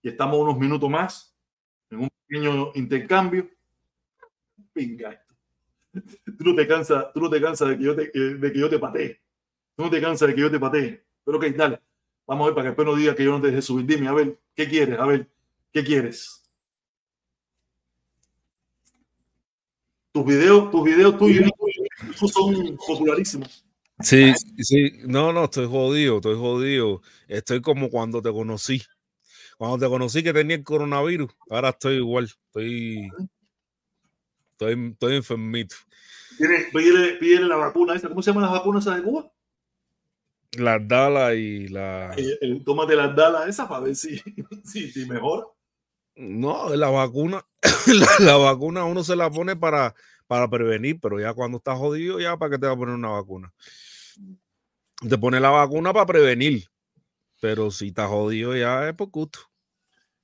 y estamos unos minutos más en un pequeño intercambio. Venga, tú no te cansas de que yo te patee. Tú no te cansas de que yo te patee. Pero ok, dale. Vamos a ver para que después no diga que yo no te deje subir. Dime, a ver, ¿qué quieres? A ver, ¿qué quieres? Tus videos tuyos son popularísimos. Sí, sí, no, estoy jodido. Estoy como cuando te conocí. Cuando te conocí que tenía el coronavirus, ahora estoy igual, estoy enfermito. Pídele la vacuna esa. ¿Cómo se llaman las vacunas esas de Cuba? Las Dalas y la... Tómate las Dalas esas para ver si mejora. No, la vacuna, la vacuna uno se la pone para prevenir, pero ya cuando estás jodido, ya para qué te va a poner una vacuna. Te pone la vacuna para prevenir, pero si estás jodido ya es por gusto.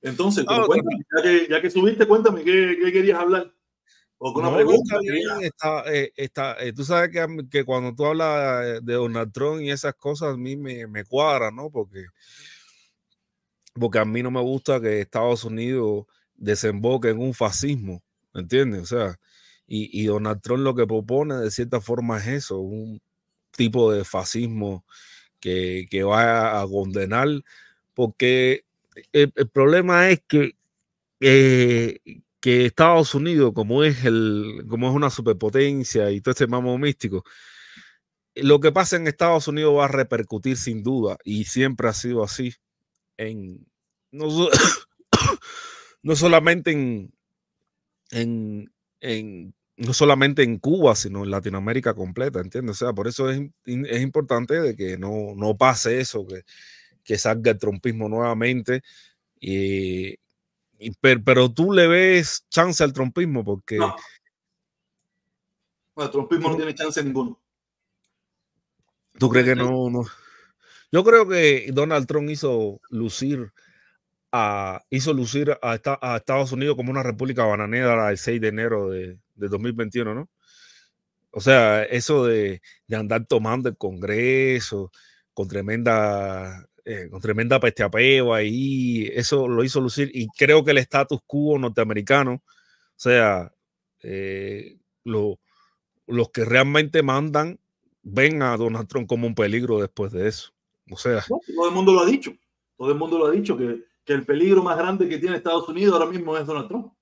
Entonces, pero cuéntame, ya que subiste, cuéntame qué querías hablar. ¿O con una pregunta? Está bien, tú sabes que cuando tú hablas de Donald Trump y esas cosas, a mí me cuadra, ¿no? Porque a mí no me gusta que Estados Unidos desemboque en un fascismo, ¿me entiendes? O sea, y Donald Trump lo que propone de cierta forma es eso, un tipo de fascismo que va a condenar, porque el problema es que Estados Unidos, como es una superpotencia y todo este mamo místico, lo que pasa en Estados Unidos va a repercutir sin duda, y siempre ha sido así, en no, no solamente no solamente en Cuba, sino en Latinoamérica completa, ¿entiendes? O sea, por eso es importante de que no pase eso, que salga el trumpismo nuevamente. Pero tú le ves chance al trumpismo porque... No. Bueno, el trumpismo no tiene chance ninguno. ¿Tú crees que no? Yo creo que Donald Trump hizo lucir a Estados Unidos como una república bananera el 6 de enero de 2021, ¿no? O sea, eso de andar tomando el Congreso con tremenda peste a peo ahí, eso lo hizo lucir, y creo que el status quo norteamericano, o sea, los que realmente mandan ven a Donald Trump como un peligro después de eso. O sea, no, todo el mundo lo ha dicho. Todo el mundo lo ha dicho que el peligro más grande que tiene Estados Unidos ahora mismo es Donald Trump.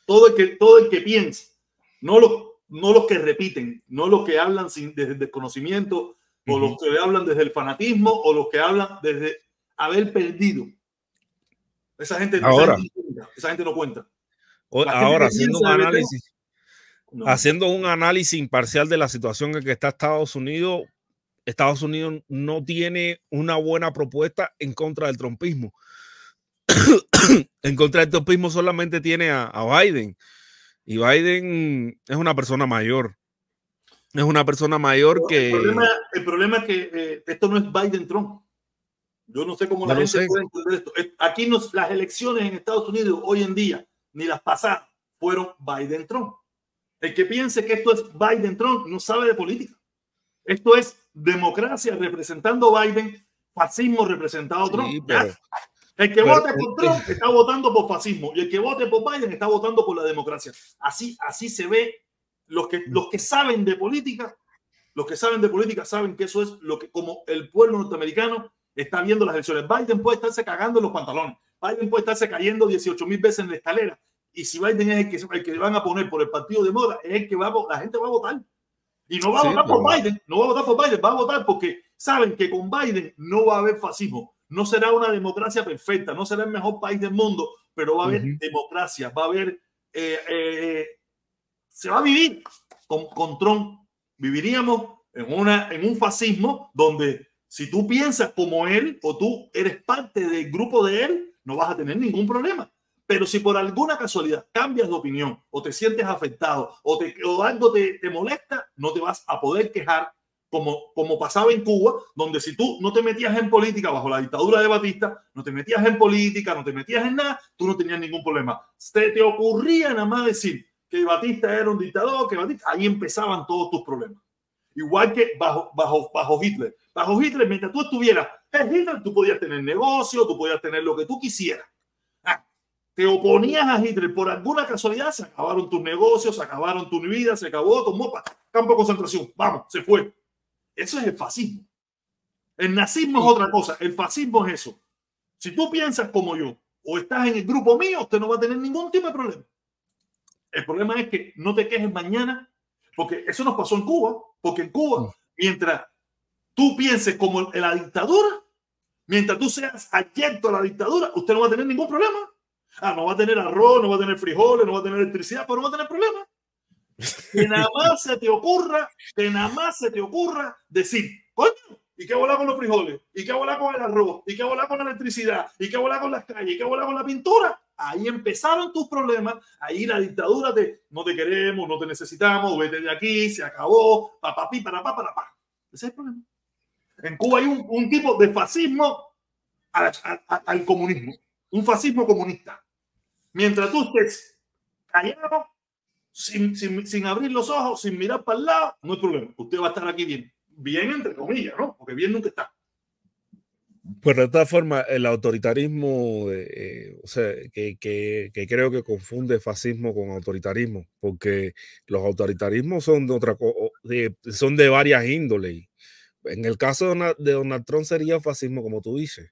Todo el que piensa, no los que repiten, no los que hablan desde el desconocimiento, o los que hablan desde el fanatismo, o los que hablan desde haber perdido. Esa gente no cuenta. Ahora, haciendo un análisis imparcial de la situación en que está Estados Unidos no tiene una buena propuesta en contra del trumpismo. En contra del trumpismo solamente tiene a Biden. Y Biden es una persona mayor. Es una persona mayor que... El problema es que esto no es Biden-Trump. Yo no sé cómo la gente puede entender esto. Aquí las elecciones en Estados Unidos hoy en día, ni las pasadas, fueron Biden-Trump. El que piense que esto es Biden-Trump no sabe de política. Esto es democracia representando Biden, fascismo representado Trump. Pero, el que vote por Trump está votando por fascismo, y el que vote por Biden está votando por la democracia. Así se ve. Los que saben de política, saben que eso es lo que, como el pueblo norteamericano está viendo las elecciones. Biden puede estarse cagando en los pantalones, Biden puede estarse cayendo 18,000 veces en la escalera, y si Biden es el que van a poner por el partido de moda, es el que la gente va a votar. Y no va a votar por Biden, va a votar porque saben que con Biden no va a haber fascismo. No será una democracia perfecta, no será el mejor país del mundo, pero va a haber democracia, va a haber... se va a vivir con Trump. Viviríamos en un fascismo donde si tú piensas como él o tú eres parte del grupo de él, no vas a tener ningún problema. Pero si por alguna casualidad cambias de opinión o te sientes afectado o algo te molesta, no te vas a poder quejar como pasaba en Cuba, donde si tú no te metías en política bajo la dictadura de Batista, no te metías en política, no te metías en nada, tú no tenías ningún problema. Te ocurría nada más decir que Batista era un dictador, ahí empezaban todos tus problemas. Igual que bajo Hitler. Bajo Hitler, mientras tú estuvieras en Hitler, tú podías tener negocio, tú podías tener lo que tú quisieras. te oponías a Hitler por alguna casualidad, se acabaron tus negocios, se acabaron tu vida, se acabó tu mopa, campo de concentración, vamos, se fue. Eso es el fascismo. El nazismo es otra cosa, el fascismo es eso. Si tú piensas como yo o estás en el grupo mío, usted no va a tener ningún tipo de problema. El problema es que no te quejes mañana, porque eso nos pasó en Cuba, porque en Cuba, mientras tú pienses como en la dictadura, mientras tú seas adyecto a la dictadura, usted no va a tener ningún problema. No va a tener arroz, no va a tener frijoles, no va a tener electricidad, pero no va a tener problema. Que nada más se te ocurra decir, coño, ¿y qué volar con los frijoles? ¿Y qué volar con el arroz? ¿Y qué volar con la electricidad? ¿Y qué volar con las calles? ¿Y qué volar con la pintura? Ahí empezaron tus problemas. Ahí la dictadura no te queremos, no te necesitamos, vete de aquí, se acabó, para. Ese es el problema. En Cuba hay un tipo de fascismo al comunismo, un fascismo comunista. Mientras tú estés callado, sin abrir los ojos, sin mirar para el lado, no hay problema. Usted va a estar aquí bien. Bien entre comillas, ¿no? Porque bien nunca está. Pues de todas formas, el autoritarismo, o sea, que creo que confunde fascismo con autoritarismo, porque los autoritarismos son de otra son de varias índoles. En el caso de Donald Trump sería fascismo, como tú dices,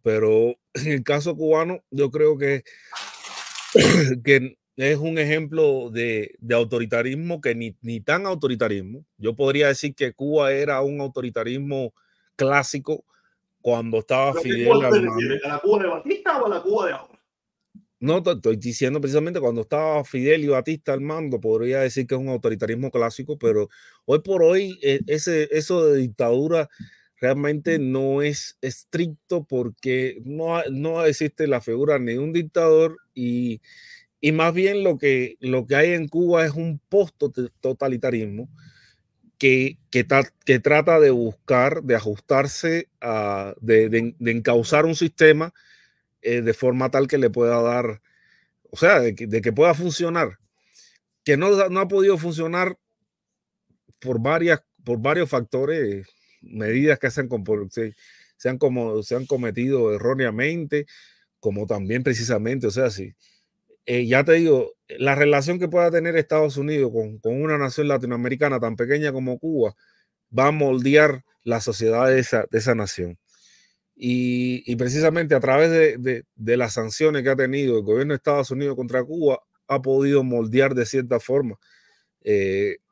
pero en el caso cubano, yo creo que es un ejemplo de autoritarismo que ni tan autoritarismo. Yo podría decir que Cuba era un autoritarismo clásico cuando estaba Fidel al mando. ¿A la Cuba de Batista o a la Cuba de ahora? No, estoy diciendo precisamente cuando estaba Fidel y Batista al mando, podría decir que es un autoritarismo clásico, pero hoy por hoy eso de dictadura realmente no es estricto porque no existe la figura ni de un dictador y más bien lo que hay en Cuba es un post-totalitarismo que trata de buscar, de ajustarse, de encauzar un sistema de forma tal que le pueda dar, o sea, de que pueda funcionar, que no ha podido funcionar por varios factores, medidas que se han cometido erróneamente, como también precisamente, o sea, sí. Ya te digo, la relación que pueda tener Estados Unidos con una nación latinoamericana tan pequeña como Cuba va a moldear la sociedad de esa nación. Y precisamente a través de las sanciones que ha tenido el gobierno de Estados Unidos contra Cuba, ha podido moldear de cierta forma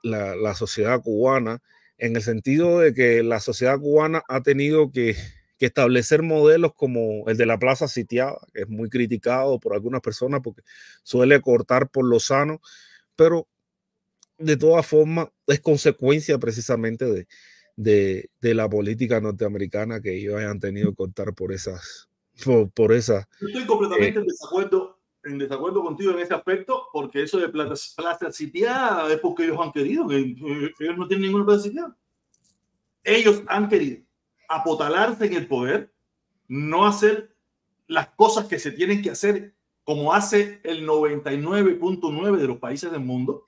la sociedad cubana, en el sentido de que la sociedad cubana ha tenido que establecer modelos como el de la plaza sitiada, que es muy criticado por algunas personas porque suele cortar por lo sano, pero de todas formas es consecuencia precisamente de la política norteamericana que ellos hayan tenido que cortar por esas. Yo estoy completamente en desacuerdo contigo en ese aspecto, porque eso de plaza sitiada es porque ellos han querido, ellos no tienen ninguna plaza sitiada. Ellos han querido apotalarse en el poder, no hacer las cosas que se tienen que hacer como hace el 99.9% de los países del mundo.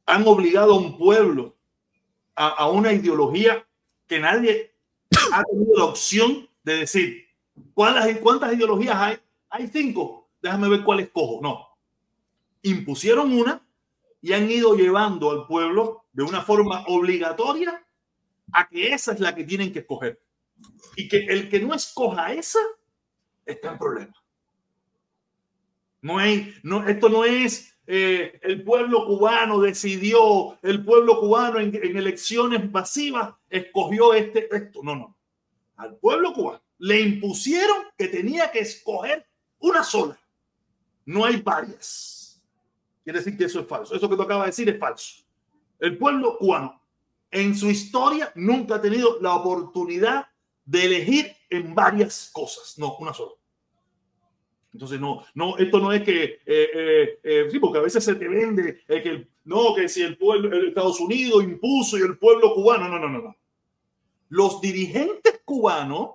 Han obligado a un pueblo a una ideología que nadie ha tenido la opción de decir, ¿cuántas ideologías hay? Hay 5, déjame ver cuál escojo. No, impusieron una y han ido llevando al pueblo de una forma obligatoria a que esa es la que tienen que escoger. Y que el que no escoja esa está en problema. Esto no es el pueblo cubano decidió, el pueblo cubano en elecciones masivas escogió esto. No. Al pueblo cubano le impusieron que tenía que escoger una sola. No hay varias. Quiere decir que eso es falso. Eso que tú acabas de decir es falso. El pueblo cubano en su historia nunca ha tenido la oportunidad de elegir en varias cosas. No, una sola. Entonces, esto no es que, sí, porque a veces se te vende que si el pueblo, Estados Unidos impuso y el pueblo cubano, no. Los dirigentes cubanos,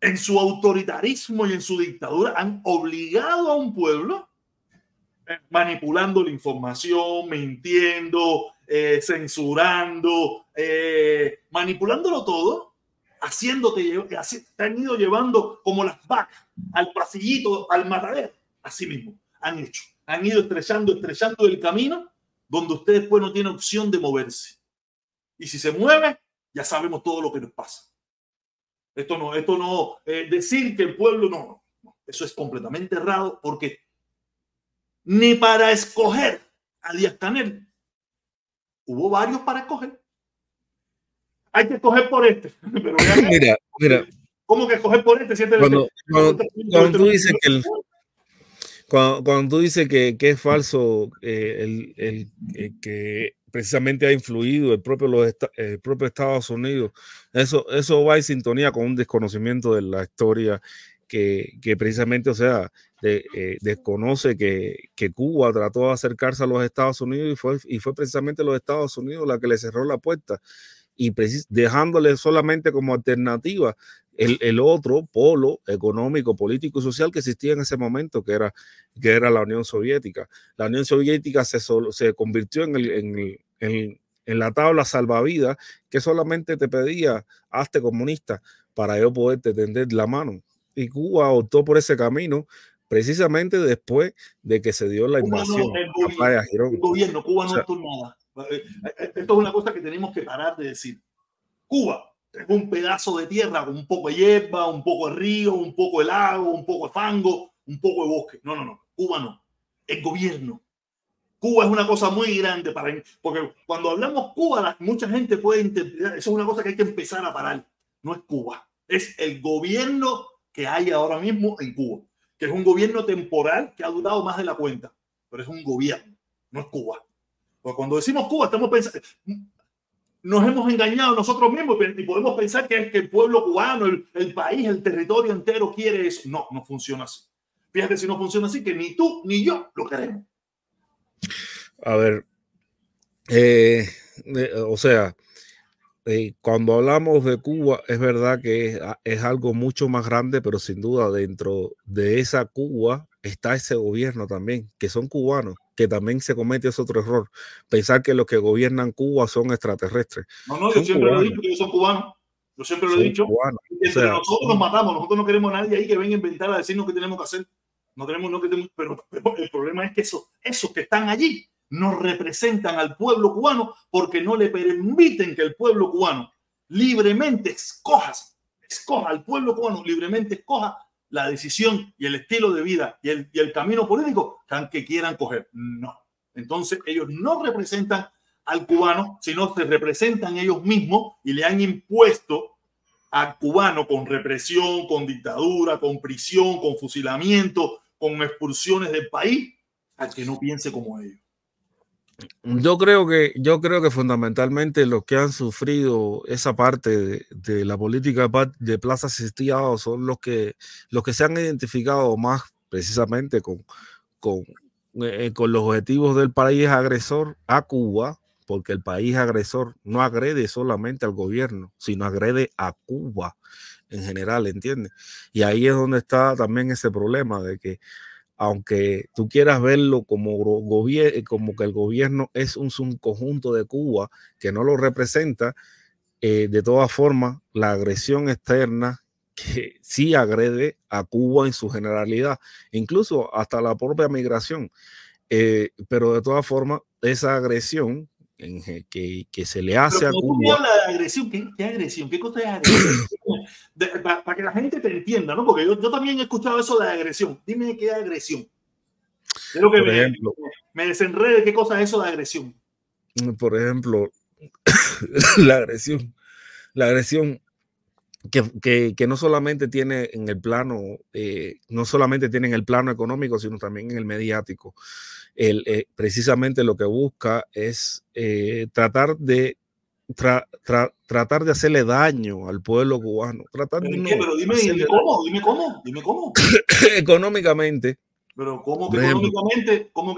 en su autoritarismo y en su dictadura, han obligado a un pueblo, manipulando la información, mintiendo, censurando, manipulándolo todo, te han ido llevando como las vacas al pasillito, al matadero. Así mismo han hecho. Han ido estrechando el camino donde usted después no tiene opción de moverse. Y si se mueve, ya sabemos todo lo que nos pasa. Esto no, decir que el pueblo no, eso es completamente errado, porque ni para escoger a Díaz-Canel hubo varios para escoger. Hay que escoger por este. Pero mira. ¿Cómo que escoger por este? Cuando tú dices que cuando tú dices que es falso que precisamente ha influido el propio Estados Unidos, eso va en sintonía con un desconocimiento de la historia que precisamente, o sea, desconoce que Cuba trató de acercarse a los Estados Unidos y fue precisamente los Estados Unidos la que le cerró la puerta, y dejándole solamente como alternativa el otro polo económico, político y social que existía en ese momento, que era la Unión Soviética. La Unión Soviética se convirtió en la tabla salvavidas que solamente te pedía hazte comunista para yo poderte tender la mano. Y Cuba optó por ese camino precisamente después de que se dio la invasión a Playa Girón. El gobierno, Cuba no es nada. Esto es una cosa que tenemos que parar de decir. Cuba es un pedazo de tierra con un poco de hierba, un poco de río, un poco de lago, un poco de fango, un poco de bosque. No. Cuba no. El gobierno. Cuba es una cosa muy grande porque cuando hablamos Cuba, mucha gente puede interpretar. Eso es una cosa que hay que empezar a parar. No es Cuba. Es el gobierno que hay ahora mismo en Cuba, que es un gobierno temporal que ha durado más de la cuenta, pero es un gobierno, no es Cuba. Porque cuando decimos Cuba, estamos pensando, nos hemos engañado nosotros mismos y podemos pensar que es que el pueblo cubano, el país, el territorio entero quiere eso. No funciona así. Fíjate si no funciona así, que ni tú ni yo lo queremos. A ver, o sea, cuando hablamos de Cuba, es verdad que es algo mucho más grande, pero sin duda dentro de esa Cuba está ese gobierno también, que son cubanos, que también se comete ese otro error, pensar que los que gobiernan Cuba son extraterrestres. No, yo siempre lo he dicho que ellos son cubanos. Yo siempre lo he dicho. Entre nosotros nos matamos. Nosotros no queremos a nadie ahí que venga a inventar a decirnos qué tenemos que hacer. Pero el problema es que esos que están allí no representan al pueblo cubano, porque no le permiten que el pueblo cubano libremente escoja al pueblo cubano, libremente escoja la decisión y el estilo de vida y el camino político que quieran coger. No. Entonces ellos no representan al cubano, sino se representan ellos mismos y le han impuesto al cubano con represión, con dictadura, con prisión, con fusilamiento, con expulsiones del país, al que no piense como ellos. Yo creo que fundamentalmente los que han sufrido esa parte de la política de Plaza Sitiado son los que se han identificado más precisamente con los objetivos del país agresor a Cuba, porque el país agresor no agrede solamente al gobierno, sino agrede a Cuba en general, ¿entiendes? Y ahí es donde está también ese problema de que aunque tú quieras verlo como que el gobierno es un subconjunto de Cuba que no lo representa, de todas formas, la agresión externa que sí agrede a Cuba en su generalidad, incluso hasta la propia migración, pero de todas formas, esa agresión que se le hace a Cuba. Tú hablas de agresión, ¿qué agresión? ¿Qué cosa es agresión? Para que la gente te entienda, ¿no? Porque yo también he escuchado eso de agresión. Dime qué es agresión. Quiero que me desenrede qué cosa es eso de agresión. Por ejemplo, la agresión que no solamente tiene en el plano, económico, sino también en el mediático. Precisamente lo que busca es tratar de hacerle daño al pueblo cubano. Pero dime cómo. Económicamente. Pero ¿cómo que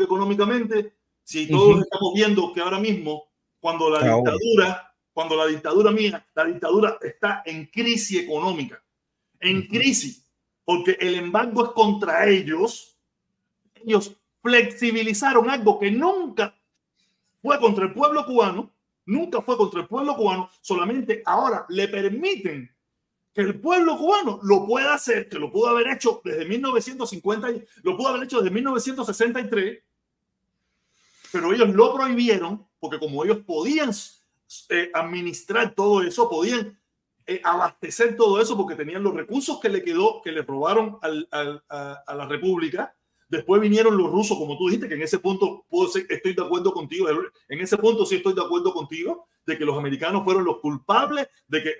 económicamente? Si todos estamos viendo que ahora mismo, cuando la dictadura está en crisis económica, en crisis, porque el embargo es contra ellos flexibilizaron algo que nunca fue contra el pueblo cubano, solamente ahora le permiten que el pueblo cubano lo pueda hacer, que lo pudo haber hecho desde 1950, lo pudo haber hecho desde 1963, pero ellos lo prohibieron porque como ellos podían administrar todo eso, podían abastecer todo eso porque tenían los recursos que le robaron a la República. Después vinieron los rusos, como tú dijiste, que en ese punto estoy de acuerdo contigo. En ese punto sí estoy de acuerdo contigo de que los americanos fueron los culpables de que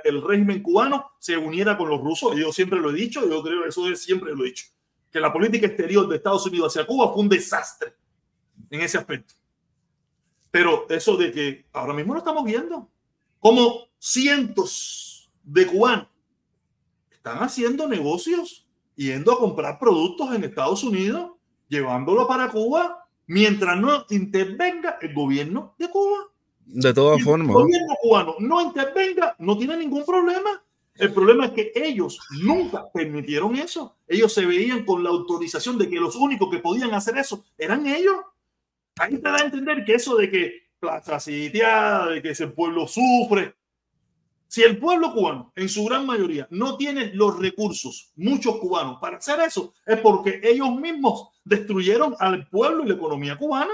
el régimen cubano se uniera con los rusos. Yo siempre lo he dicho, yo creo que eso siempre lo he dicho, que la política exterior de Estados Unidos hacia Cuba fue un desastre en ese aspecto. Pero eso de que ahora mismo lo estamos viendo, como cientos de cubanos están haciendo negocios, yendo a comprar productos en Estados Unidos, llevándolo para Cuba, mientras no intervenga el gobierno de Cuba. De todas formas, el gobierno cubano no intervenga, no tiene ningún problema. El problema es que ellos nunca permitieron eso. Ellos se veían con la autorización de que los únicos que podían hacer eso eran ellos. Ahí te da a entender que eso de que plaza sitiada, de que ese pueblo sufre. Si el pueblo cubano, en su gran mayoría, no tiene los recursos, muchos cubanos, para hacer eso, es porque ellos mismos destruyeron al pueblo y la economía cubana.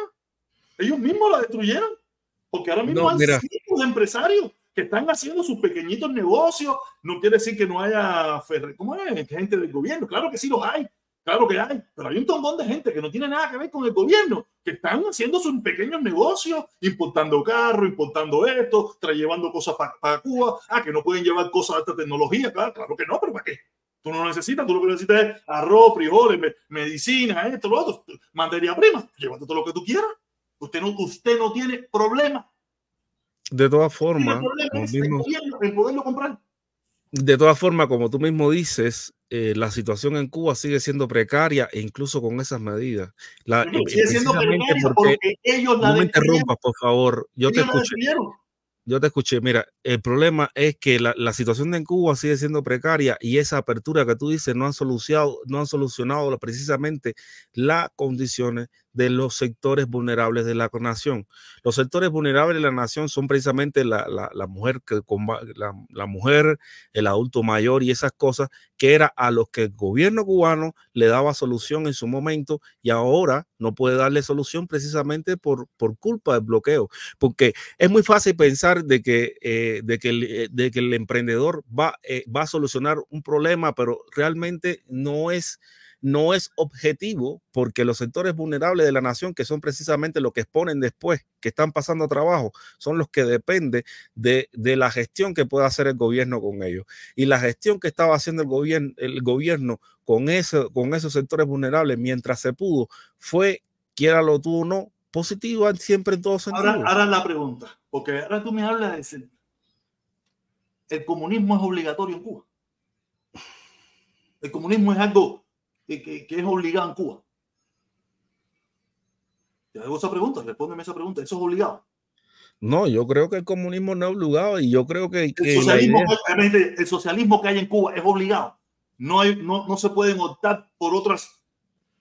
Ellos mismos la destruyeron. Porque ahora mismo hay cientos de empresarios que están haciendo sus pequeñitos negocios. No quiere decir que no haya gente del gobierno. Claro que sí los hay. Claro que hay, pero hay un montón de gente que no tiene nada que ver con el gobierno, que están haciendo sus pequeños negocios, importando carros, importando esto, llevando cosas para Cuba. Que no pueden llevar cosas de alta tecnología. Claro que no, pero ¿para qué? Tú no lo necesitas, tú lo que necesitas es arroz, frijoles, medicina, esto, lo otro, materia prima. Llévate todo lo que tú quieras. Usted no tiene problema. De todas formas, en poderlo comprar. De todas formas, como tú mismo dices, la situación en Cuba sigue siendo precaria e incluso con esas medidas. Sigue siendo precaria porque ellos no me interrumpas, por favor. Yo te escuché. Mira, el problema es que la situación en Cuba sigue siendo precaria y esa apertura que tú dices no han solucionado precisamente las condiciones de los sectores vulnerables de la nación. Los sectores vulnerables de la nación son precisamente la mujer, la mujer, el adulto mayor y esas cosas que era a los que el gobierno cubano le daba solución en su momento y ahora no puede darle solución precisamente por culpa del bloqueo. Porque es muy fácil pensar de que el emprendedor va a solucionar un problema, pero realmente no es objetivo, porque los sectores vulnerables de la nación, que son precisamente los que exponen después, que están pasando trabajo, son los que dependen de la gestión que pueda hacer el gobierno con ellos. Y la gestión que estaba haciendo el gobierno con esos sectores vulnerables mientras se pudo fue, quiéralo tú o no, positiva siempre en todos sentidos. Ahora la pregunta, porque ahora tú me hablas de el comunismo es obligatorio en Cuba. El comunismo es algo que es obligado en Cuba. Te hago esa pregunta, respóndeme esa pregunta. ¿Eso es obligado? No, yo creo que el comunismo no es obligado y yo creo que el socialismo que hay en Cuba es obligado. No se pueden optar por otras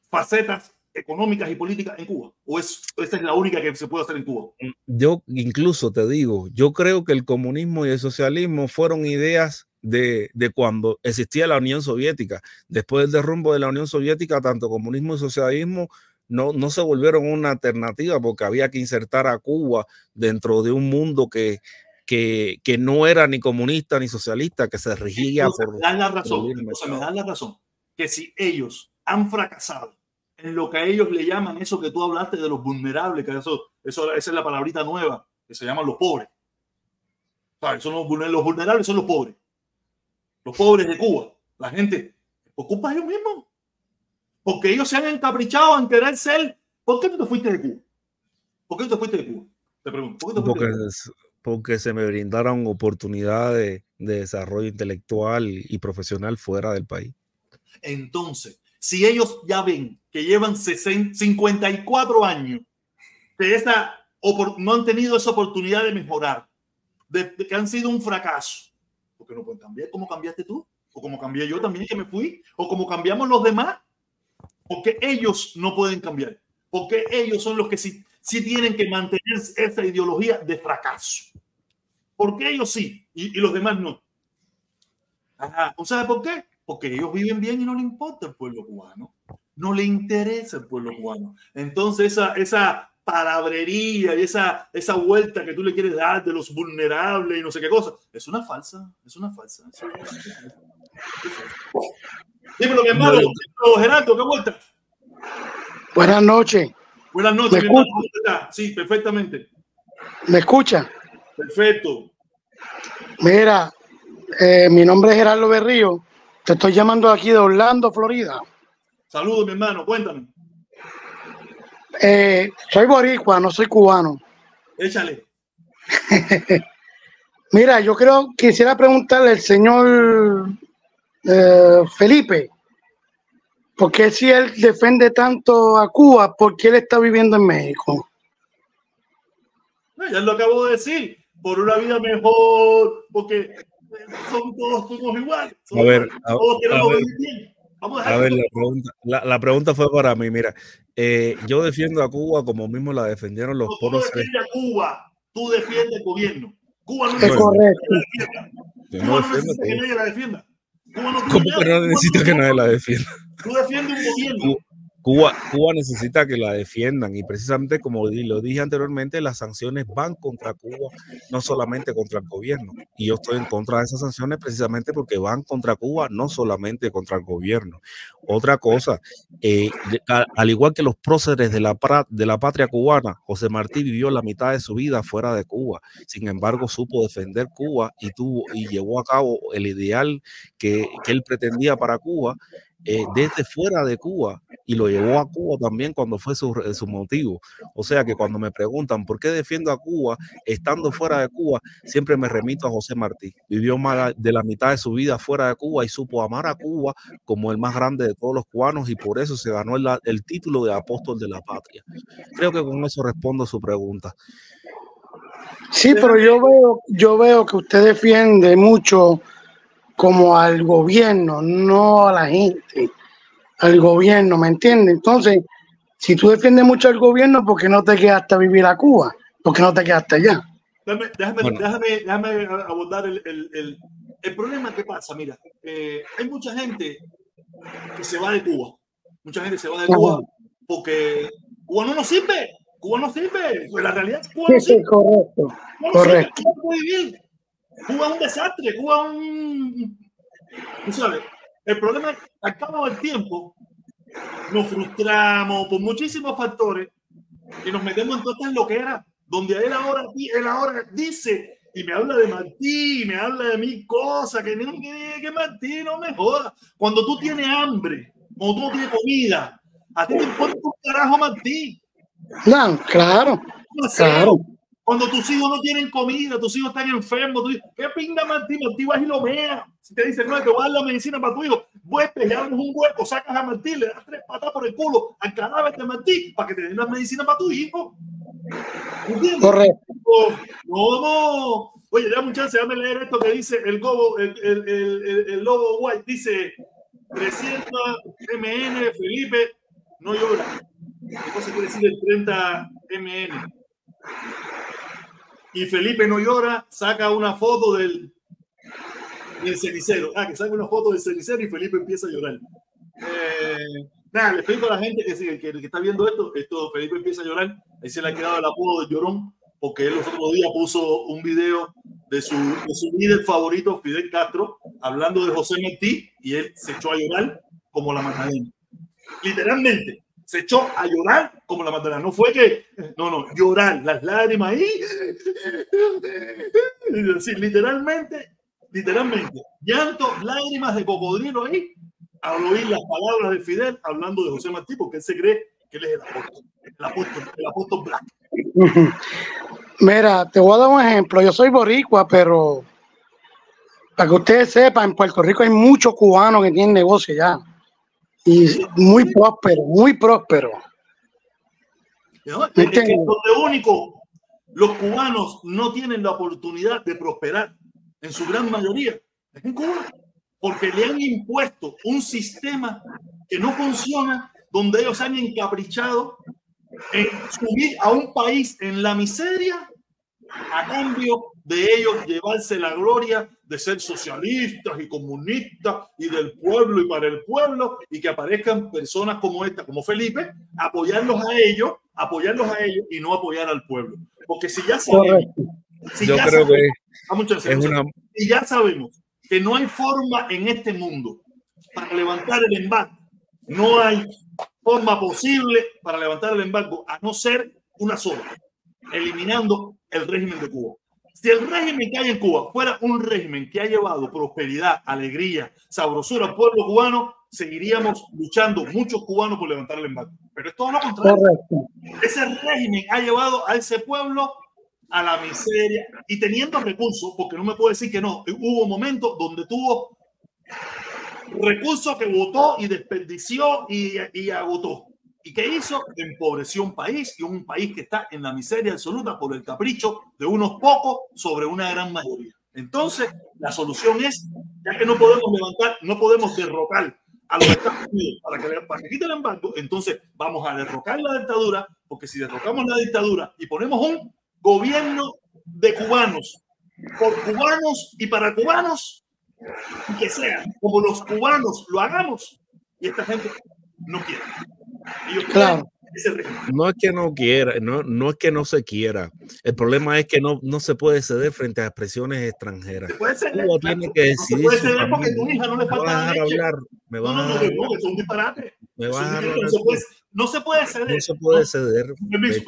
facetas económicas y políticas en Cuba. ¿O esta es la única que se puede hacer en Cuba? Yo incluso te digo, yo creo que el comunismo y el socialismo fueron ideas de cuando existía la Unión Soviética. Después del derrumbe de la Unión Soviética, tanto comunismo y socialismo no se volvieron una alternativa porque había que insertar a Cuba dentro de un mundo que no era ni comunista ni socialista, que se regía por... Me dan la razón que si ellos han fracasado en lo que a ellos le llaman eso que tú hablaste de los vulnerables, que esa es la palabrita nueva, que se llaman los pobres. ¿Sabes? Los vulnerables son los pobres de Cuba. La gente ocupa ellos mismos. Porque ellos se han encaprichado en querer ser. ¿Por qué tú te fuiste de Cuba? ¿Por qué tú te fuiste de Cuba? Te pregunto. ¿Por qué te fuiste de Cuba? Porque se me brindaron oportunidades de desarrollo intelectual y profesional fuera del país. Entonces, si ellos ya ven que llevan 54 años, que no han tenido esa oportunidad de mejorar, de que han sido un fracaso, ¿por qué no pueden cambiar como cambiaste tú? ¿O como cambié yo también que me fui? ¿O como cambiamos los demás? Porque ellos no pueden cambiar. Porque ellos son los que sí tienen que mantener esa ideología de fracaso. Porque ellos sí y los demás no. Ajá. ¿O sabe por qué? Porque ellos viven bien y no le importa el pueblo cubano. No le interesa el pueblo cubano. Entonces esa palabrería y esa vuelta que tú le quieres dar de los vulnerables y no sé qué cosa, es una falsa. Dímelo, mi hermano. Gerardo, ¿qué vuelta? Buenas noches. Buenas noches, mi hermano. ¿Cómo está? Sí, perfectamente. ¿Me escucha? Perfecto. Mira, mi nombre es Gerardo Berrío. Te estoy llamando aquí de Orlando, Florida. Saludos, mi hermano. Cuéntame. Soy boricua, no soy cubano. Échale. Mira, quisiera preguntarle al señor Felipe, ¿por qué si él defiende tanto a Cuba, por qué él está viviendo en México? No, ya lo acabo de decir, por una vida mejor, porque todos somos iguales. Todos queremos vivir bien. A ver, la pregunta fue para mí. Mira, yo defiendo a Cuba como mismo la defendieron los Tú no defiendes a Cuba, tú defiendes el gobierno. Cuba no necesita que nadie la defienda. ¿Cómo que no necesita que nadie la defienda? Tú defiendes un gobierno. Cuba necesita que la defiendan y precisamente como lo dije anteriormente, las sanciones van contra Cuba, no solamente contra el gobierno. Y yo estoy en contra de esas sanciones precisamente porque van contra Cuba, no solamente contra el gobierno. Otra cosa, al igual que los próceres de la patria cubana, José Martí vivió la mitad de su vida fuera de Cuba. Sin embargo, supo defender Cuba y llevó a cabo el ideal que él pretendía para Cuba desde fuera de Cuba, y lo llevó a Cuba también cuando fue su motivo. O sea que cuando me preguntan por qué defiendo a Cuba estando fuera de Cuba, siempre me remito a José Martí. Vivió más de la mitad de su vida fuera de Cuba y supo amar a Cuba como el más grande de todos los cubanos, y por eso se ganó el título de apóstol de la patria. Creo que con eso respondo a su pregunta. Sí, pero yo veo que usted defiende mucho como al gobierno, no a la gente, al gobierno, ¿me entiendes? Entonces, si tú defiendes mucho al gobierno, ¿por qué no te quedaste a vivir a Cuba? ¿Por qué no te quedaste allá? Déjame abordar el problema que pasa. Mira, hay mucha gente que se va de Cuba. Mucha gente se va de Cuba porque Cuba no nos sirve. Cuba no sirve. Pues la realidad es que Cuba no sirve. Correcto. Cuba no vivir. Cuba es un desastre, Cuba es un... Tú sabes, el problema es que al cabo del tiempo nos frustramos por muchísimos factores y nos metemos en todas estas loqueras, donde él ahora dice y me habla de Martí, me habla de mil cosas, que Martí no me joda. Cuando tú tienes hambre, cuando tú no tienes comida, a ti te importa un carajo Martí. No, claro. Cuando tus hijos no tienen comida, tus hijos están enfermos, tú dices, ¿qué pinga Martí? Martí vas y lo mea. Si te dicen, no, te voy a dar la medicina para tu hijo, le damos un hueco, sacas a Martí, le das 3 patas por el culo al cadáver de Martí para que te den la medicina para tu hijo. ¿Entiendes? Correcto. No. Oye, dame un chance, déjame leer esto que dice el Lobo White. Dice 300 MN, Felipe, no llora. ¿Qué cosa quiere decir el 30 MN? Y Felipe no llora, saca una foto del cenicero. Que saca una foto del cenicero y Felipe empieza a llorar. Nada, le explico a la gente que está viendo esto, Felipe empieza a llorar. Ahí se le ha quedado el apodo de Llorón, porque él los otros días puso un video de su líder favorito, Fidel Castro, hablando de José Martí, y él se echó a llorar como la Magdalena. Literalmente. Se echó a llorar como la Magdalena. No fue que, no, llorar, las lágrimas ahí. Sí, literalmente, llanto, lágrimas de cocodrilo ahí, al oír las palabras de Fidel hablando de José Martí, porque él se cree que él es el apóstol Black. Mira, te voy a dar un ejemplo. Yo soy boricua, pero para que ustedes sepan, en Puerto Rico hay muchos cubanos que tienen negocio ya. Y muy próspero. ¿No? Es que lo único, los cubanos no tienen la oportunidad de prosperar en su gran mayoría es en Cuba, porque le han impuesto un sistema que no funciona, donde ellos han encaprichado en subir a un país en la miseria a cambio de ellos llevarse la gloria de ser socialistas y comunistas y del pueblo y para el pueblo, y que aparezcan personas como esta, como Felipe, apoyarlos a ellos y no apoyar al pueblo. Porque si ya sabemos, y ya sabemos que no hay forma en este mundo para levantar el embargo, no hay forma posible para levantar el embargo a no ser una sola, eliminando el régimen de Cuba. Si el régimen que hay en Cuba fuera un régimen que ha llevado prosperidad, alegría, sabrosura al pueblo cubano, seguiríamos luchando muchos cubanos por levantar el embargo. Pero es todo lo contrario. Correcto. Ese régimen ha llevado a ese pueblo a la miseria y teniendo recursos, porque no me puedo decir que no. Hubo momentos donde tuvo recursos que votó y desperdició y agotó. ¿Y qué hizo? Empobreció un país, y un país que está en la miseria absoluta por el capricho de unos pocos sobre una gran mayoría. Entonces, la solución es, ya que no podemos levantar, no podemos derrocar a los Estados Unidos para que quite el embargo, entonces vamos a derrocar la dictadura, porque si derrocamos la dictadura y ponemos un gobierno de cubanos, por cubanos y para cubanos, y que sea como los cubanos lo hagamos, y esta gente no quiere. Claro. No es que no quiera, no es que no se quiera. El problema es que no se puede ceder frente a expresiones extranjeras. Cuba tiene que decidir. No se puede ceder porque tu hija no le falta leche. Me vas a dejar hablar. Es un disparate. Me vas a hablar. No se puede ceder. No se puede ceder. Permiso.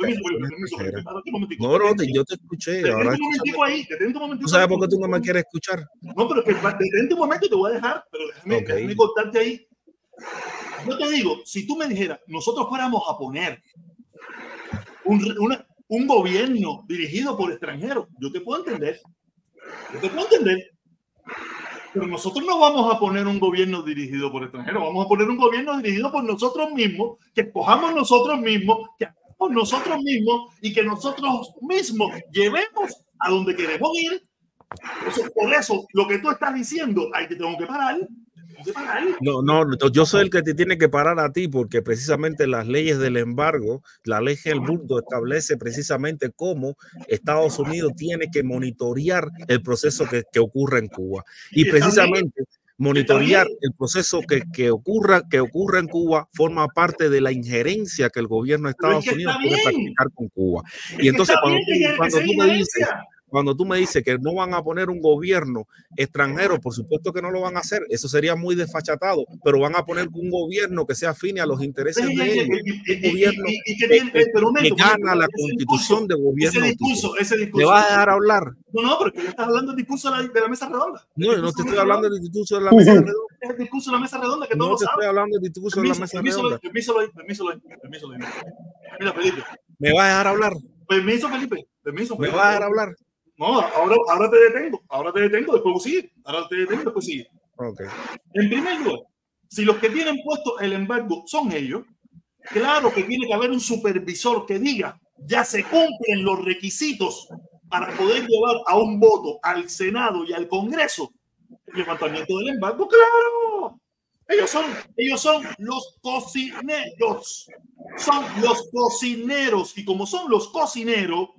No, yo te escuché. Ahora ¿tú sabes por qué tú no me quieres escuchar? No, pero que detente un momento y te voy a dejar. Pero déjame cortarte ahí. Yo te digo, si tú me dijeras, nosotros fuéramos a poner un gobierno dirigido por extranjeros, yo te puedo entender. Pero nosotros no vamos a poner un gobierno dirigido por extranjeros, vamos a poner un gobierno dirigido por nosotros mismos, que escojamos nosotros mismos, que hagamos nosotros mismos y que nosotros mismos llevemos a donde queremos ir. Entonces, por eso, lo que tú estás diciendo, ahí te tengo que parar. No, yo soy el que te tiene que parar a ti, porque precisamente las leyes del embargo, la ley Helburgo establece precisamente cómo Estados Unidos tiene que monitorear el proceso que ocurre en Cuba. Y precisamente monitorear el proceso que ocurra en Cuba forma parte de la injerencia que el gobierno de Estados Unidos puede practicar con Cuba. Y entonces cuando tú me dices que no van a poner un gobierno extranjero, por supuesto que no lo van a hacer. Eso sería muy desfachatado, pero van a poner un gobierno que sea afín a los intereses de ellos. Un gobierno que gana la constitución de gobierno. Ese discurso. ¿Me vas a dejar hablar? No, pero que estás hablando del discurso de la mesa redonda. No te estoy hablando del discurso de la mesa redonda. Es el discurso de la mesa redonda que todos no te estoy hablando del discurso de la mesa redonda. Permiso. Mira, Felipe. ¿Me vas a dejar hablar? Permiso, Felipe. ¿Me vas a dejar hablar? No, ahora te detengo, después sigue. Okay. En primer lugar, si los que tienen puesto el embargo son ellos, claro que tiene que haber un supervisor que diga, ya se cumplen los requisitos para poder llevar a un voto al Senado y al Congreso el levantamiento del embargo. ¡Claro! Ellos son los cocineros. Son los cocineros. Y como son los cocineros,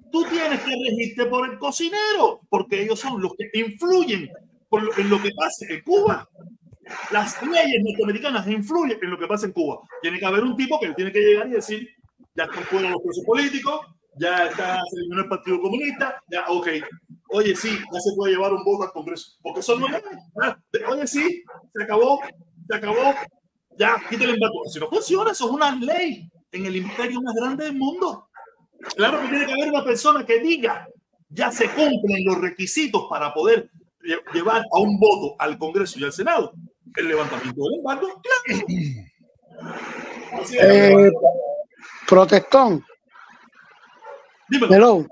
tú tienes que regirte por el cocinero, porque ellos son los que influyen en lo que pasa en Cuba. Las leyes norteamericanas influyen en lo que pasa en Cuba. Tiene que haber un tipo que tiene que llegar y decir, ya están fuera los presos políticos, ya está se eliminó el Partido Comunista, ya, ok. Oye, sí, ya se puede llevar un voto al Congreso, porque eso no es. Oye, sí, se acabó, ya, quítale el embargo. Si no funciona, eso es una ley en el imperio más grande del mundo. Claro que tiene que haber una persona que diga, ya se cumplen los requisitos para poder llevar a un voto al Congreso y al Senado el levantamiento del embargo. Claro. Protestón. Dímelo.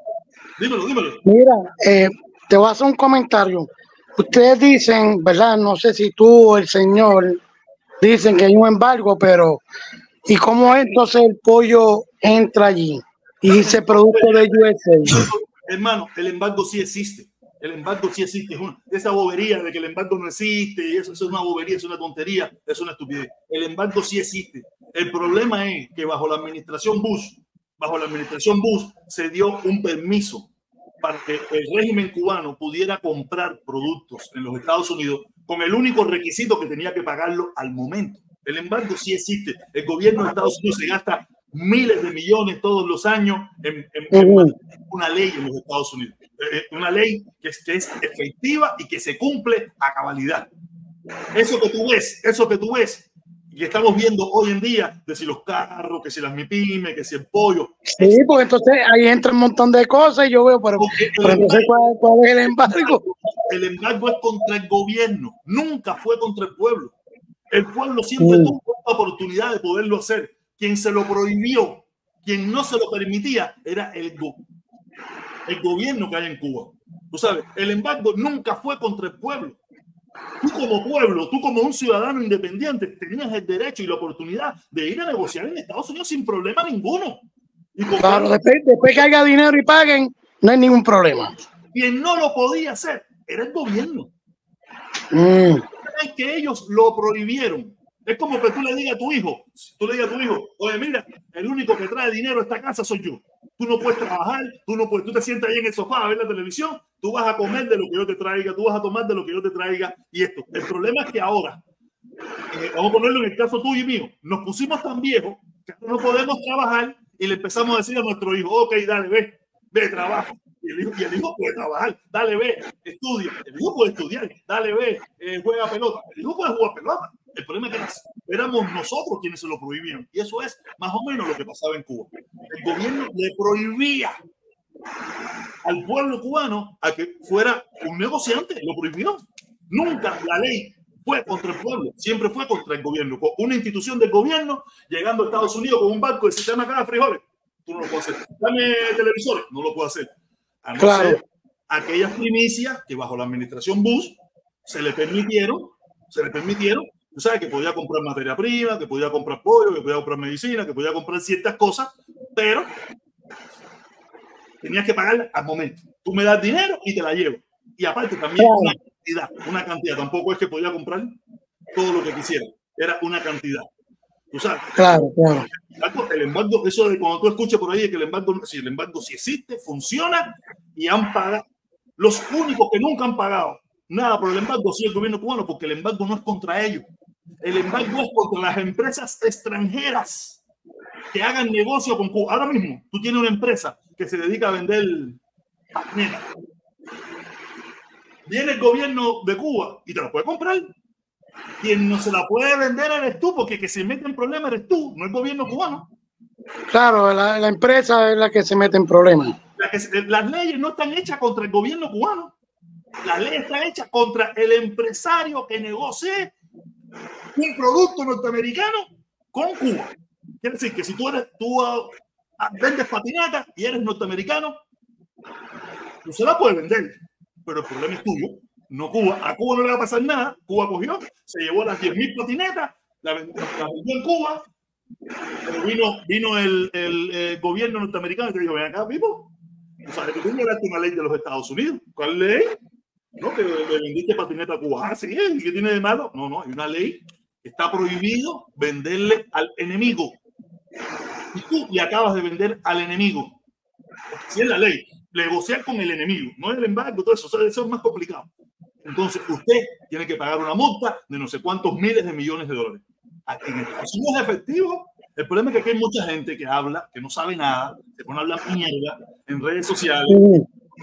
Mira, te voy a hacer un comentario. Ustedes dicen, ¿verdad? No sé si tú o el señor dicen que hay un embargo, pero ¿y cómo entonces el pollo entra allí? Y dice producto de USA. Hermano, el embargo sí existe. Esa bobería de que el embargo no existe, y eso es una bobería, es una tontería, es una estupidez. El embargo sí existe. El problema es que bajo la administración Bush se dio un permiso para que el régimen cubano pudiera comprar productos en los Estados Unidos con el único requisito que tenía que pagarlo al momento. El embargo sí existe. El gobierno de Estados Unidos se gasta miles de millones todos los años en una ley en los Estados Unidos. Una ley que es efectiva y que se cumple a cabalidad. Eso que tú ves, y estamos viendo hoy en día, de si los carros, que si las MIPYME, que si el pollo. Sí, porque entonces ahí entra un montón de cosas y yo veo, pero entonces ¿cuál es el embargo? El embargo es contra el gobierno, nunca fue contra el pueblo. El pueblo siempre tuvo la oportunidad de poderlo hacer. Quien se lo prohibió, quien no se lo permitía, era el gobierno que hay en Cuba. Tú sabes, el embargo nunca fue contra el pueblo. Tú como pueblo, tú como un ciudadano independiente, tenías el derecho y la oportunidad de ir a negociar en Estados Unidos sin problema ninguno. Y claro, después que haya dinero y paguen, no hay ningún problema. Quien no lo podía hacer era el gobierno. Es que ellos lo prohibieron. Es como que tú le digas a tu hijo, oye, mira, el único que trae dinero a esta casa soy yo. Tú no puedes trabajar, tú te sientas ahí en el sofá a ver la televisión, tú vas a comer de lo que yo te traiga, tú vas a tomar de lo que yo te traiga. Y esto, el problema es que ahora, vamos a ponerlo en el caso tuyo y mío, nos pusimos tan viejos que no podemos trabajar y le empezamos a decir a nuestro hijo, ok, dale, ve, trabaja. Y el hijo puede trabajar, dale, ve, estudia. El hijo puede estudiar, dale, ve, juega pelota. El hijo puede jugar pelota. El problema es que éramos nosotros quienes se lo prohibieron. Y eso es más o menos lo que pasaba en Cuba. El gobierno le prohibía al pueblo cubano a que fuera un negociante. Lo prohibió. Nunca la ley fue contra el pueblo. Siempre fue contra el gobierno. Con una institución del gobierno llegando a Estados Unidos con un barco de sistema cada frijoles. Tú no lo puedes hacer. Dame televisores. No lo puedo hacer. A no ser aquellas primicias que bajo la administración Bush se le permitieron. Tú sabes que podía comprar materia prima, que podía comprar pollo, que podía comprar medicina, que podía comprar ciertas cosas, pero tenías que pagarla al momento. Tú me das dinero y te la llevo. Y aparte también una cantidad. Tampoco es que podía comprar todo lo que quisiera. Era una cantidad. Tú sabes. Claro. El embargo, eso de cuando tú escuchas por ahí de que el embargo sí existe, funciona y han pagado. Los únicos que nunca han pagado nada por el embargo sí el gobierno cubano, porque el embargo no es contra ellos. El embargo es contra las empresas extranjeras que hagan negocio con Cuba. Ahora mismo, tú tienes una empresa que se dedica a vender patinetas. Viene el gobierno de Cuba y te la puede comprar. Quien no se la puede vender eres tú, porque que se mete en problemas eres tú, no el gobierno cubano. Claro, la empresa es la que se mete en problemas. Las leyes no están hechas contra el gobierno cubano. La ley está hecha contra el empresario que negocie un producto norteamericano con Cuba. Quiere decir que si tú vendes patinetas y eres norteamericano, tú se la puedes vender, pero el problema es tuyo, no Cuba. A Cuba no le va a pasar nada. Cuba cogió, se llevó las 10.000 patinetas, las vendió en Cuba, pero vino el gobierno norteamericano y te dijo, ven acá, Pipo, o sea, que tú violaste una ley de los Estados Unidos. ¿Cuál ley? No, que le vendiste patineta a Cuba. Ah, sí, ¿y qué tiene de malo? No, hay una ley. Está prohibido venderle al enemigo. Y tú le acabas de vender al enemigo. Porque si es la ley, negociar con el enemigo, no es el embargo, todo eso, eso es más complicado. Entonces, usted tiene que pagar una multa de no sé cuántos miles de millones de dólares. Aquí en Estados Unidos es efectivo. El problema es que aquí hay mucha gente que habla, que no sabe nada, se pone a hablar mierda en redes sociales,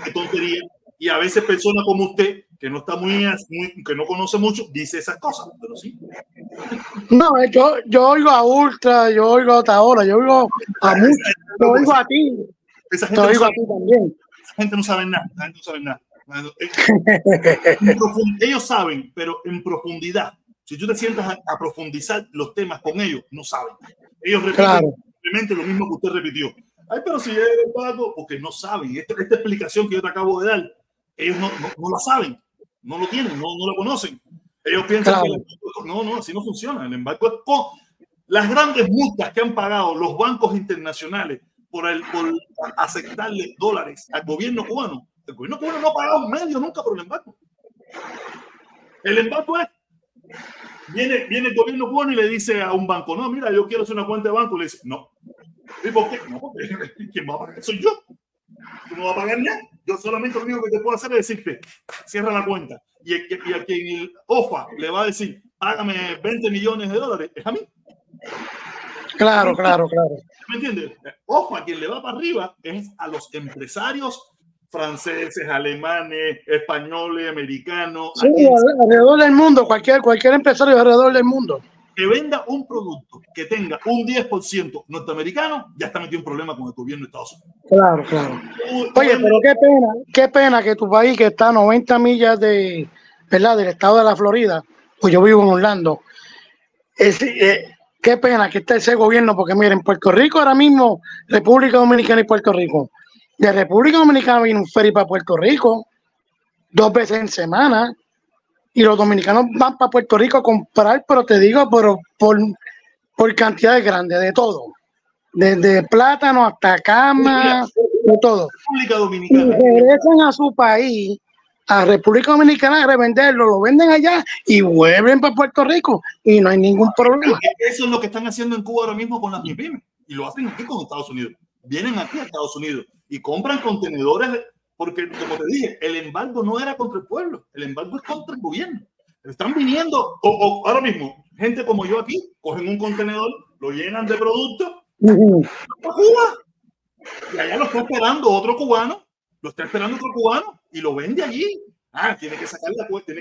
qué tontería. Y a veces personas como usted, que no está que no conoce mucho, dice esas cosas, pero sí. No, yo oigo a Ultra, yo oigo a Otaola, yo oigo a muchos, yo oigo a ti. Esa gente oigo a ti también. Esa gente no sabe nada, ellos saben, pero en profundidad. Si tú te sientas a profundizar los temas con ellos, no saben. Ellos repiten simplemente lo mismo que usted repitió. Ay, pero si es el pago, porque no saben. Esta explicación que yo te acabo de dar, ellos no la saben, no lo tienen, no la conocen. Ellos piensan que no, así no funciona. El embargo es con las grandes multas que han pagado los bancos internacionales por aceptarle dólares al gobierno cubano. El gobierno cubano no ha pagado medio nunca por el embargo. El embargo es, viene el gobierno cubano y le dice a un banco, no, mira, yo quiero hacer una cuenta de banco. Y le dice, no. ¿Y por qué? No, porque quien va a pagar soy yo. Tú no vas a pagar nada. Yo solamente lo único que te puedo hacer es decirte, cierra la cuenta. Y a quien el OFA le va a decir, págame 20 millones de dólares, es a mí. Claro. ¿Me entiendes? Ojo, a quien le va para arriba es a los empresarios franceses, alemanes, españoles, americanos. Sí, alrededor del mundo, cualquier empresario alrededor del mundo. Que venda un producto que tenga un 10% norteamericano, ya está metido en problema con el gobierno de Estados Unidos. Claro. Oye, pero qué pena que tu país, que está a 90 millas del estado de la Florida, pues yo vivo en Orlando, qué pena que esté ese gobierno, porque miren, Puerto Rico ahora mismo, República Dominicana y Puerto Rico. De República Dominicana viene un ferry para Puerto Rico 2 veces en semana. Y los dominicanos van para Puerto Rico a comprar, pero te digo, por cantidades grandes, de todo. Desde plátano hasta cama, de todo. República Dominicana. Y regresan a su país, a República Dominicana, a revenderlo, lo venden allá y vuelven para Puerto Rico y no hay ningún problema. Eso es lo que están haciendo en Cuba ahora mismo con las MIPYMES. Y lo hacen aquí con Estados Unidos. Vienen aquí a Estados Unidos y compran contenedores porque, como te dije, el embargo no era contra el pueblo, el embargo es contra el gobierno. Están viniendo, o ahora mismo, gente como yo aquí, cogen un contenedor, lo llenan de productos, para Cuba, y allá lo está esperando otro cubano, y lo vende allí. Tiene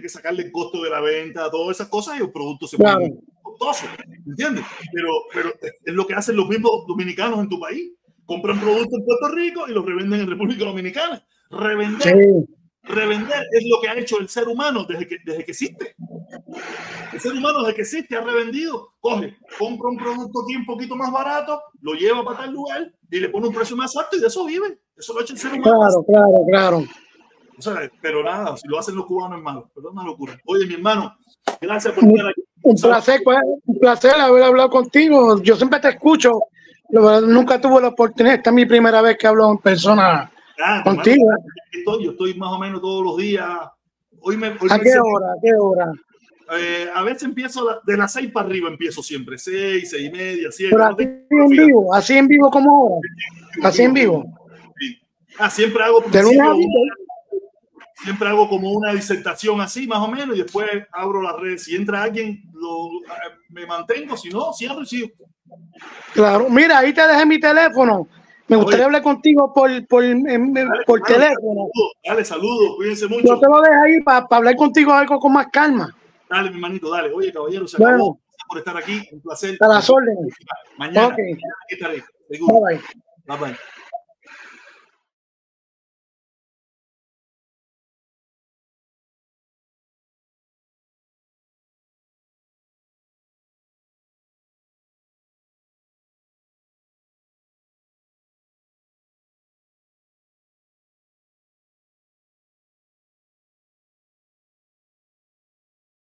que sacarle el costo de la venta, todas esas cosas, y el producto se pone costoso, ¿entiendes? Pero es lo que hacen los mismos dominicanos en tu país. Compran productos en Puerto Rico y los revenden en República Dominicana. Revender es lo que ha hecho el ser humano desde que existe. El ser humano desde que existe ha revendido. Compra un producto aquí un poquito más barato, lo lleva para tal lugar y le pone un precio más alto y de eso vive. Eso lo ha hecho el ser humano. Claro. O sea, pero nada, si lo hacen los cubanos es malo. Pero es una locura. Oye, mi hermano, gracias por estar aquí. Un placer haber hablado contigo. Yo siempre te escucho. Nunca tuve la oportunidad. Esta es mi primera vez que hablo en persona contigo. Yo estoy más o menos todos los días. ¿A qué hora? A veces empiezo de las 6 para arriba, empiezo siempre. 6, 6 y media, 7. Pero así en vivo como ahora. Así en vivo. Sí. Siempre hago como una disertación así, más o menos, y después abro las redes. Si entra alguien, me mantengo. Si no, cierro y sigo. Claro, mira, ahí te dejé mi teléfono. Me gustaría hablar contigo por teléfono. Saludos, cuídense mucho. Yo te lo dejo ahí para hablar contigo algo con más calma. Dale, mi hermanito, dale. Oye, caballero, se acabó. Gracias por estar aquí. Un placer. A las órdenes. Mañana. Okay. Aquí estaré. Seguro. Bye. Bye.